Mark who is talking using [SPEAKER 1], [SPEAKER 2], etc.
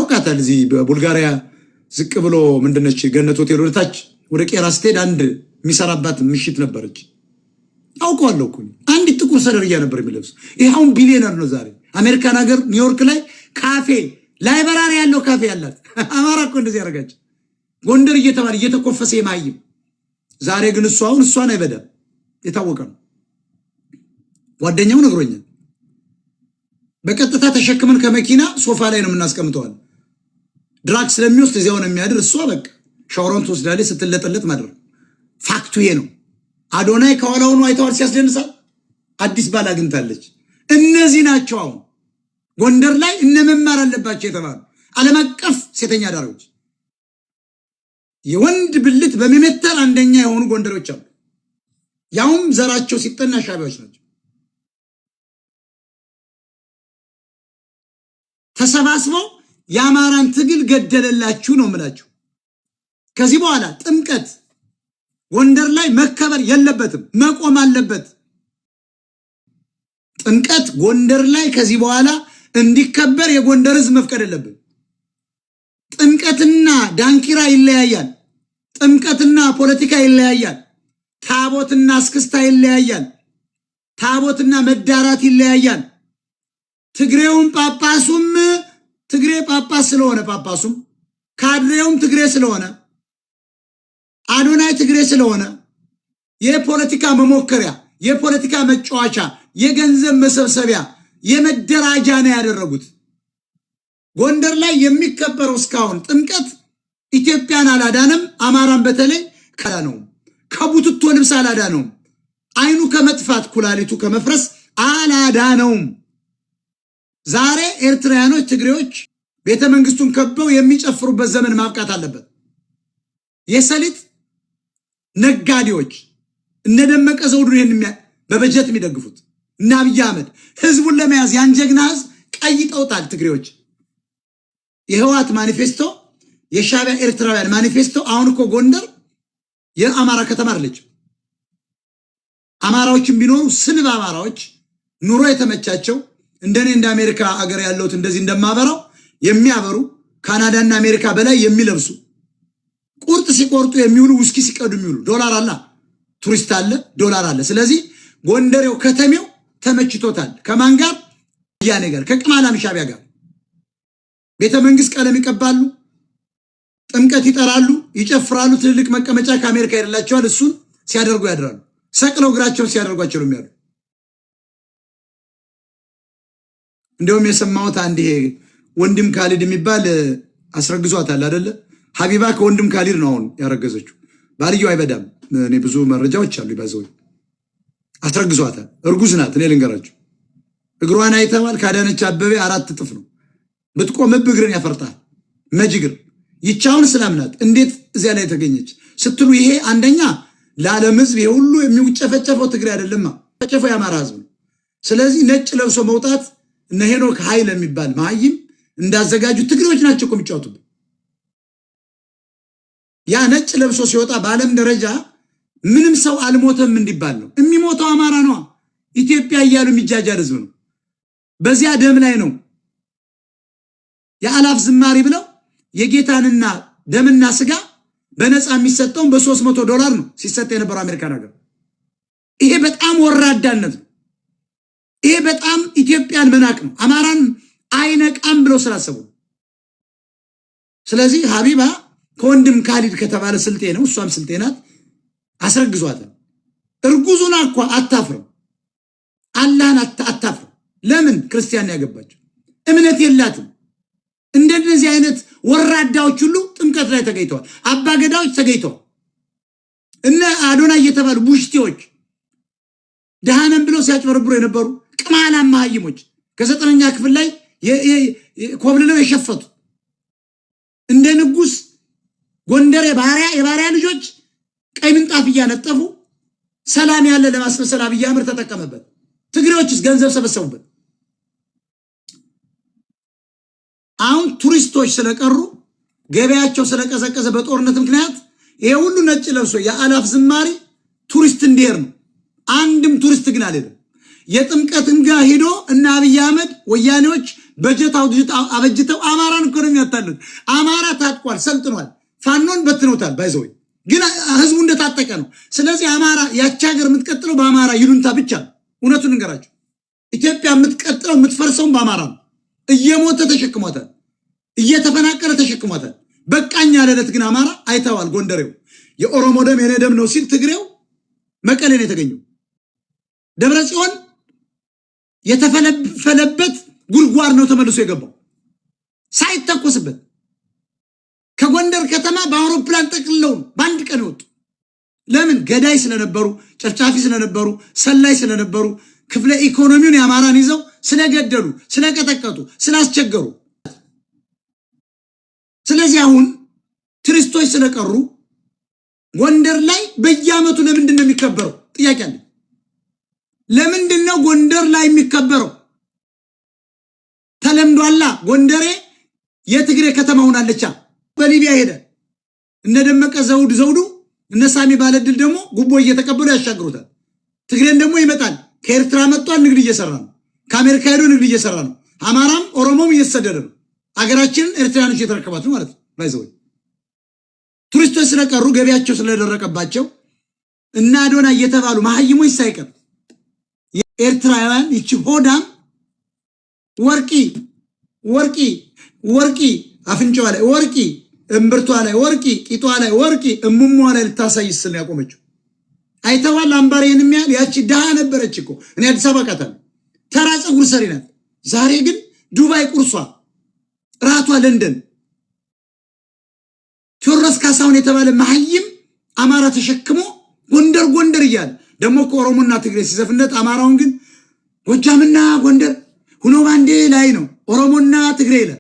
[SPEAKER 1] ያውቃታል። እዚህ በቡልጋሪያ ዝቅ ብሎ ምንድነች ገነት ሆቴል ወደታች ወደ ቄራ ስትሄድ አንድ የሚሰራባት ምሽት ነበረች። አውቀዋለሁ እኮ አንድ ጥቁር ሰደርያ ነበር የሚለብስ። ይሄውን ቢሊዮነር ነው ዛሬ አሜሪካን ሀገር ኒውዮርክ ላይ ካፌ ላይብራሪ ያለው ካፌ ያላት። አማራ እኮ እንደዚህ ያደርጋች ጎንደር እየተባለ እየተኮፈሰ የማይም ዛሬ ግን እሷን አይበዳም። የታወቀ ነው። ጓደኛው ነግሮኛል። በቀጥታ ተሸክመን ከመኪና ሶፋ ላይ ነው የምናስቀምጠዋል። ድራግ ስለሚወስድ እዚያው ነው የሚያድር። እሷ በቃ ሻወሯን ትወስዳለች ስትለጠለጥ ማድረግ ፋክቱ ይሄ ነው። አዶናይ ከኋላው ነው አይተዋል ሲያስደንሳል። አዲስ ባል አግኝታለች። እነዚህ ናቸው አሁን ጎንደር ላይ መማር አለባቸው የተባሉ ዓለም አቀፍ ሴተኛ ዳሪዎች የወንድ ብልት በመመተር አንደኛ የሆኑ ጎንደሮች አሉ። ያውም ዘራቸው ሲጠና ሻቢያዎች ናቸው። ተሰባስበው የአማራን ትግል ገደለላችሁ ነው የምላችሁ። ከዚህ በኋላ ጥምቀት ጎንደር ላይ መከበር የለበትም፣ መቆም አለበት። ጥምቀት ጎንደር ላይ ከዚህ በኋላ እንዲከበር የጎንደር ሕዝብ መፍቀድ የለብን። ጥምቀትና ዳንኪራ ይለያያል። ጥምቀትና ፖለቲካ ይለያያል። ታቦትና እስክስታ ይለያያል። ታቦትና መዳራት ይለያያል። ትግሬውም ጳጳሱም ትግሬ ጳጳስ ስለሆነ ጳጳሱም ካድሬውም ትግሬ ስለሆነ አዶናይ ትግሬ ስለሆነ የፖለቲካ መሞከሪያ፣ የፖለቲካ መጫወቻ፣ የገንዘብ መሰብሰቢያ፣ የመደራጃ ነው ያደረጉት። ጎንደር ላይ የሚከበረው እስካሁን ጥምቀት ኢትዮጵያን አላዳነም። አማራን በተለይ ካላነው ከቡትቶ ልብስ አላዳነው። አይኑ ከመጥፋት ኩላሊቱ ከመፍረስ አላዳነውም። ዛሬ ኤርትራያኖች፣ ትግሬዎች ቤተ መንግስቱን ከበው የሚጨፍሩበት ዘመን ማብቃት አለበት። የሰሊጥ ነጋዴዎች እነደመቀ ዘውዱ ይሄን በበጀት የሚደግፉት እና አብይ አህመድ ህዝቡን ለመያዝ ያን ጀግና ህዝብ ቀይጠውታል። ትግሬዎች የህወሓት ማኒፌስቶ፣ የሻቢያ ኤርትራውያን ማኒፌስቶ። አሁን እኮ ጎንደር የአማራ ከተማ አይደለች። አማራዎችም ቢኖሩ ስንብ አማራዎች ኑሮ የተመቻቸው እንደኔ እንደ አሜሪካ አገር ያለውት እንደዚህ እንደማበራው የሚያበሩ ካናዳና አሜሪካ በላይ የሚለብሱ ቁርጥ ሲቆርጡ የሚውሉ ውስኪ ሲቀዱ የሚውሉ ዶላር አለ፣ ቱሪስት አለ፣ ዶላር አለ። ስለዚህ ጎንደሬው ከተሜው ተመችቶታል። ከማን ጋር? ያኔ ጋር ከቅማላም ሻቢያ ጋር ቤተ መንግስት ቀለም ይቀባሉ፣ ጥምቀት ይጠራሉ፣ ይጨፍራሉ። ትልልቅ መቀመጫ ከአሜሪካ ይደላቸዋል። እሱን ሲያደርጉ ያድራሉ። ሰቅለው እግራቸውን ሲያደርጓቸው ነው የሚያሉ። እንደውም የሰማሁት አንድ ይሄ ወንድም ካሊድ የሚባል አስረግዟታል አይደለ? ሀቢባ ከወንድም ካሊድ ነው አሁን ያረገዘችው። ባልየው አይበዳም። እኔ ብዙ መረጃዎች አሉ ይባዘው። አስረግዟታል። እርጉዝ ናት። እኔ ልንገራችሁ፣ እግሯን አይተዋል። ካዳነች አበበ 4 እጥፍ ነው። ብትቆምብ እግርን ያፈርጣል። መጅግር ይቻውን ስላምናት እንዴት እዚያ ላይ ተገኘች ስትሉ፣ ይሄ አንደኛ ለዓለም ህዝብ ይሄ ሁሉ የሚጨፈጨፈው ትግሬ አይደለማ፣ ተጨፈው የአማራ ህዝብ ነው። ስለዚህ ነጭ ለብሶ መውጣት እነ ሄኖክ ኃይል የሚባል ማይም እንዳዘጋጁ ትግሬዎች ናቸው እኮ የሚጫወቱበት። ያ ነጭ ለብሶ ሲወጣ በዓለም ደረጃ ምንም ሰው አልሞተም እንዲባል ነው። የሚሞተው አማራ ነው፣ ኢትዮጵያ እያሉ የሚጃጃል ህዝብ ነው። በዚያ ደም ላይ ነው የአላፍ ዝማሪ ብለው የጌታንና ደምና ስጋ በነፃ የሚሰጠውን $300 ነው ሲሰጥ የነበረው አሜሪካን ሀገር። ይሄ በጣም ወራዳነት ነው። ይሄ በጣም ኢትዮጵያን መናቅ ነው። አማራን አይነቃም ብለው ስላሰቡ። ስለዚህ ሀቢባ ከወንድም ካሊድ ከተባለ ስልጤ ነው፣ እሷም ስልጤ ናት። አስረግዟታል። እርጉዙን አኳ አታፍርም፣ አላህን አታፍርም። ለምን? ክርስቲያን ያገባቸው እምነት የላትም። እንደነዚህ አይነት ወራዳዎች ሁሉ ጥምቀት ላይ ተገኝተዋል። አባገዳዎች ተገኝተዋል። እነ አዶናይ እየተባሉ ቡሽቲዎች ደሃነን ብለው ሲያጭበረብሩ የነበሩ ቅማላም መሃይሞች ከ9ኛ ክፍል ላይ ኮብልለው የሸፈቱ እንደ ንጉስ ጎንደር የባሪያ ልጆች ቀይ ምንጣፍ እያነጠፉ ሰላም ያለ ለማስመሰል አብይ አህመድ ተጠቀመበት። ትግሬዎችስ ገንዘብ ሰበሰቡበት። አሁን ቱሪስቶች ስለቀሩ ገበያቸው ስለቀዘቀዘ በጦርነት ምክንያት ይሄ ሁሉ ነጭ ለብሶ የአላፍ ዝማሪ ቱሪስት እንዲሄድ ነው። አንድም ቱሪስት ግን አልሄደም። የጥምቀትን ጋር ሄዶ እና አብይ አህመድ ወያኔዎች በጀት አበጅተው አማራን እኮ ነው የሚያታሉት። አማራ ታጥቋል፣ ሰልጥኗል፣ ፋኖን በትነውታል። ባይዘው ግን ህዝቡ እንደታጠቀ ነው። ስለዚህ አማራ ያቺ ሀገር የምትቀጥለው በአማራ ይሉንታ ብቻ ነው። እውነቱን እንገራቸው፣ ኢትዮጵያ የምትቀጥለው የምትፈርሰውን በአማራ ነው። እየሞተ ተሸክሟታል፣ እየተፈናቀለ ተሸክሟታል። በቃኝ ያለለት ግን አማራ አይተዋል። ጎንደሬው የኦሮሞ ደም የኔ ደም ነው ሲል ትግሬው መቀሌ ነው የተገኘው። ደብረ ጽዮን የተፈለፈለበት ጉድጓድ ነው ተመልሶ የገባው ሳይተኮስበት። ከጎንደር ከተማ በአውሮፕላን ጠቅልለው በአንድ ቀን ይወጡ። ለምን? ገዳይ ስለነበሩ፣ ጨፍጫፊ ስለነበሩ፣ ሰላይ ስለነበሩ፣ ክፍለ ኢኮኖሚውን የአማራን ይዘው ስለገደሉ፣ ስለቀጠቀጡ፣ ስላስቸገሩ። ስለዚህ አሁን ቱሪስቶች ስለቀሩ ጎንደር ላይ በየዓመቱ ለምንድን ነው የሚከበረው? ጥያቄ አለ። ለምንድን ነው ጎንደር ላይ የሚከበረው? ተለምዷላ። ጎንደሬ የትግሬ ከተማ ሆናለቻ። በሊቢያ ሄደ እነ ደመቀ ዘውዱ እነ ሳሚ ባለድል ደግሞ ጉቦ እየተቀበሉ ያሻግሩታል። ትግሬን ደግሞ ይመጣል። ከኤርትራ መጥቷል፣ ንግድ እየሰራ ነው። ከአሜሪካ ሄዶ ንግድ እየሰራ ነው። አማራም ኦሮሞም እየተሰደደ ነው። አገራችንን ኤርትራኖች እየተረከባት ነው ማለት ነው። ባይዘው ቱሪስቶች ስለቀሩ ገቢያቸው ስለደረቀባቸው እና አዶና እየተባሉ መሀይሞች ሳይቀር ኤርትራውያን ይቺ ሆዳም ወርቂ አፍንጫዋ ላይ ወርቂ፣ እምብርቷ ላይ ወርቂ፣ ቂጧ ላይ ወርቂ፣ እሙሟ ላይ ልታሳይ ስል ያቆመችው አይተዋል። አምባሬን የሚያል ያቺ ድሃ ነበረች እኮ። እኔ አዲስ አበባ ቃታለሁ። ተራ ፀጉር ሰሪ ናት። ዛሬ ግን ዱባይ ቁርሷ፣ ራቷ ለንደን። ቴዎድሮስ ካሳሁን የተባለ መሀይም አማራ ተሸክሞ ጎንደር እያለ ደግሞ ከኦሮሞና ትግሬ ሲዘፍነት፣ አማራውን ግን ጎጃምና ጎንደር ሁኖ ባንዴ ላይ ነው ኦሮሞና ትግሬ ይላል።